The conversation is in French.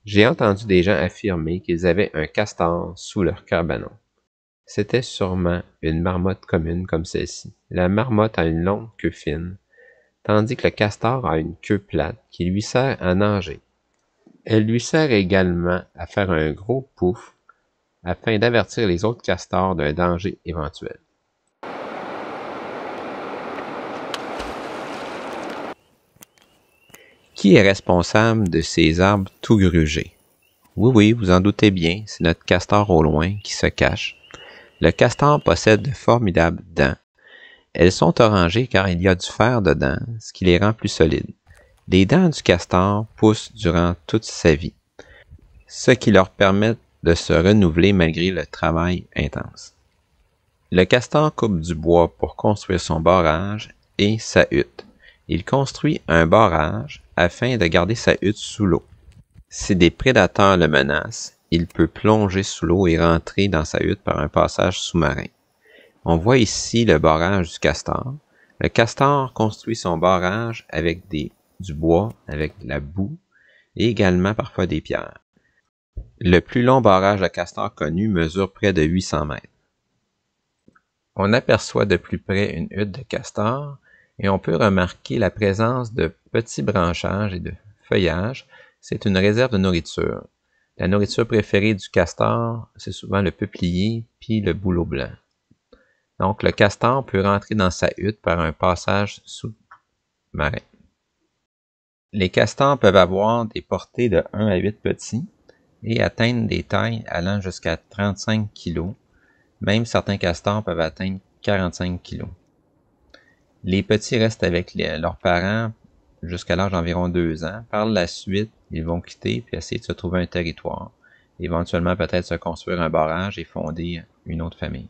J'ai entendu des gens affirmer qu'ils avaient un castor sous leur cabanon. C'était sûrement une marmotte commune comme celle-ci. La marmotte a une longue queue fine, tandis que le castor a une queue plate qui lui sert à nager. Elle lui sert également à faire un gros pouf afin d'avertir les autres castors d'un danger éventuel. Qui est responsable de ces arbres tout grugés? Oui, vous en doutez bien, c'est notre castor au loin qui se cache. Le castor possède de formidables dents. Elles sont orangées car il y a du fer dedans, ce qui les rend plus solides. Les dents du castor poussent durant toute sa vie, ce qui leur permet de se renouveler malgré le travail intense. Le castor coupe du bois pour construire son barrage et sa hutte. Il construit un barrage afin de garder sa hutte sous l'eau. Si des prédateurs le menacent, il peut plonger sous l'eau et rentrer dans sa hutte par un passage sous-marin. On voit ici le barrage du castor. Le castor construit son barrage avec du bois, avec de la boue et également parfois des pierres. Le plus long barrage de castor connu mesure près de 800 mètres. On aperçoit de plus près une hutte de castor et on peut remarquer la présence de petits branchages et de feuillages. C'est une réserve de nourriture. La nourriture préférée du castor, c'est souvent le peuplier puis le bouleau blanc. Donc, le castor peut rentrer dans sa hutte par un passage sous-marin. Les castors peuvent avoir des portées de 1 à 8 petits et atteindre des tailles allant jusqu'à 35 kg. Même certains castors peuvent atteindre 45 kg. Les petits restent avec leurs parents jusqu'à l'âge d'environ 2 ans. Par la suite, ils vont quitter puis essayer de se trouver un territoire. Éventuellement, peut-être se construire un barrage et fonder une autre famille.